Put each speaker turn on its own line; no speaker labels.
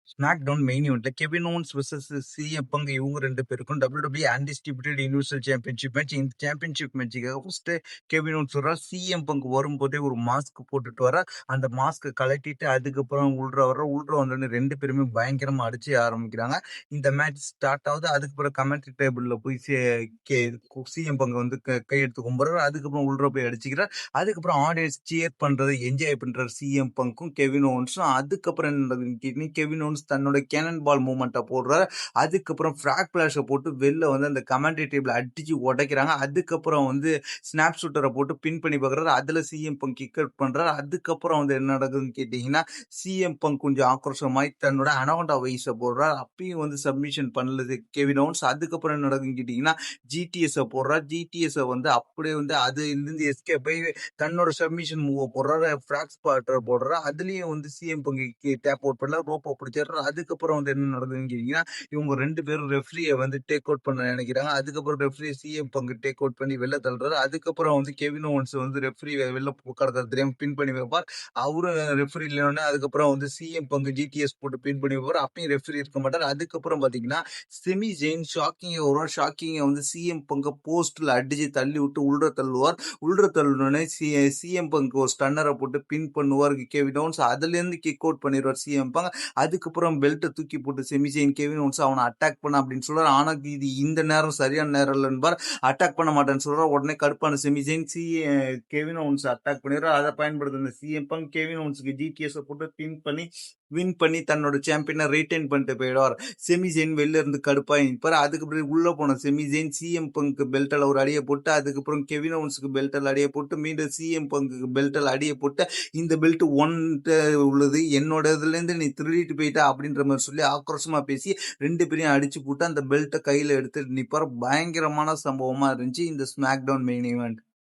Smack down main ஈவெண்ட்ல Kevin Owens vs CM Punk இவங்க 2 பேருக்கும் WWE undisputed universal championship match. இந்த championship மேட்சுக்காக ஃபர்ஸ்ட் கெவின் ஓவன்ஸ் வர்றார். சிஎம் பங்க் வரும்போதே ஒரு மாஸ்க் போட்டுட்டு வர, அந்த மாஸ்க் கழட்டிட்டு அதுக்கப்புறம் உள்ள வந்தோடனே 2 பேருமே பயங்கரமா அடிச்சு ஆரம்பிக்கிறாங்க. இந்த மேட்ச் ஸ்டார்ட் ஆகுது. அதுக்கப்புறம் கமெண்ட்ரி டேபிள்ல போய் சிஎம் பங்க் வந்து கையெடுத்து கும்பிடுறாரு. அதுக்கப்புறம் உள்ள போய் அடிச்சுக்கிறார். அதுக்கப்புறம் ஆடியன்ஸ் சியர் பண்றது என்ஜாய் பண்றாரு சிஎம் பங்க்கும் கெவின் ஓவன்ஸும். அதுக்கப்புறம் என்ன நடக்குதுன்னு கேட்டீங்கன்னா, கெவின் ஓவன்ஸ் தன்னோட கேனன் பால் மூவ்மெண்ட்டை போடுறாரு. அதுக்கப்புறம் ஃபிராக் பிளாஷை போட்டு வெளில வந்து அந்த கமெண்ட்ரி டேபிள் அடிச்சு உடைக்கிறாங்க. அதுக்கப்புறம் வந்து ஸ்னாப் ஷூட்டரை போட்டு பின் பண்ணி பார்க்குறாரு. அதில் சிஎம் பங்க் கிக் அவுட் பண்ணுறாரு. அதுக்கப்புறம் வந்து என்ன நடக்குதுன்னு கேட்டிங்கன்னா, சிஎம் பங்க் கொஞ்சம் ஆக்ரோஷமாய் தன்னோட அனகொண்டா வைஸை போடுறாரு. அப்பயும் வந்து சப்மிஷன் பண்ணலது கெவின் ஓவன்ஸ். அதுக்கப்புறம் என்ன நடக்குதுன்னு கேட்டிங்கன்னா, ஜிடிஎஸை போடுறாரு. ஜிடிஎஸை வந்து அப்படியே வந்து அது இருந்து எஸ்கேப் ஆகி தன்னோட சப்மிஷன் மூவ் போடுறாரு. ஃபிராக் ஸ்பாட்டர் போடுறாரு. அதுலயும் வந்து சிஎம் பங்கு டேப் அவுட் பண்ணல, ரோப்பை பிடிச்சாரு. அதுக்கப்புறம் வந்து என்ன நடக்குதுன்னு கேட்டீங்கன்னா, இவங்க 2 பேரும் ரெஃப்ரியை வந்து டேக் அவுட் பண்ண நினைக்கிறாங்க. அதுக்கப்புறம் ரெஃப்ரி சிஎம் பங்கு டேக் அவுட் பண்ணி வெளில தள்ளுறாரு. அதுக்கப்புறம் வந்து கெவின் ஓவன்ஸ் வந்து ரெஃப்ரி வெளில கடக்க தெரியாம பின் பண்ணி வைப்பார். அவரும் ரெஃப்ரி இல்லைன்னா அதுக்கப்புறம் வந்து சிஎம் பங்கு ஜிடிஎஸ் போட்டு பின் பண்ணி வைப்பார். அப்பயும் ரெஃப்ரி இருக்க மாட்டார். அதுக்கப்புறம் பாத்தீங்கன்னா, செமி ஜெயின் ஷாக்கிங்கை வந்து சிஎம் பங்க போஸ்ட்ல அடிச்சு தள்ளி விட்டு உள்ள தள்ளுவார். உள்ள தள்ளுனோடனே சிஎம் பங்க் ஒரு ஸ்டன்னரை போட்டு பின் பண்ணுவார் கெவின் ஓவன்ஸ். அதுல இருந்து கிக் அவுட் பண்ணிடுவார் சிஎம் பங்க். அதுக்கப்புறம் பெல்ட்டை தூக்கி போட்டு செமிசைன் கெவின் ஓவன்ஸ் அவனை அட்டாக் பண்ண அப்படின்னு சொல்றாரு. ஆனா இது இந்த நேரம் சரியான நேரம் இல்லைன்னு அட்டாக் பண்ண மாட்டேன்னு சொல்றாரு. உடனே கடுப்பான செமிசைன் கெவின் ஓவன்ஸ் அட்டாக் பண்ணிடுறாரு. அதை பயன்படுத்தின சிஎம் பங்க் கெவின் ஓவன்ஸுக்கு ஜிடிஎஸ் போட்டு வின் பண்ணி தன்னோட சாம்பியனை ரீட்டைன் பண்ணிட்டு போயிடுவார். செமிசைன் வெளில இருந்து கடுப்பாக நிற்பார். அதுக்கப்புறம் உள்ள போன செமிசைன் சிஎம் பங்க்கு பெல்ட்டில் ஒரு அடியை போட்டு, அதுக்கப்புறம் கெவின் ஓவன்ஸுக்கு பெல்ட்டில் அடியை போட்டு, மீண்டும் சிஎம் பங்க்கு பெல்ட்டில் அடியை போட்டு, இந்த பெல்ட் உள்ளது என்னோட இதுல இருந்து நீ திருடிட்டு போயிட்டா அப்படின்ற மாதிரி சொல்லி ஆக்ரோஷமா பேசி 2 பேரையும் அடிச்சு போட்டு அந்த பெல்ட்டை கையில எடுத்து நிப்பார். பயங்கரமான சம்பவமா இருந்துச்சு இந்த ஸ்மாக் டவுன் மெயின் ஈவெண்ட்.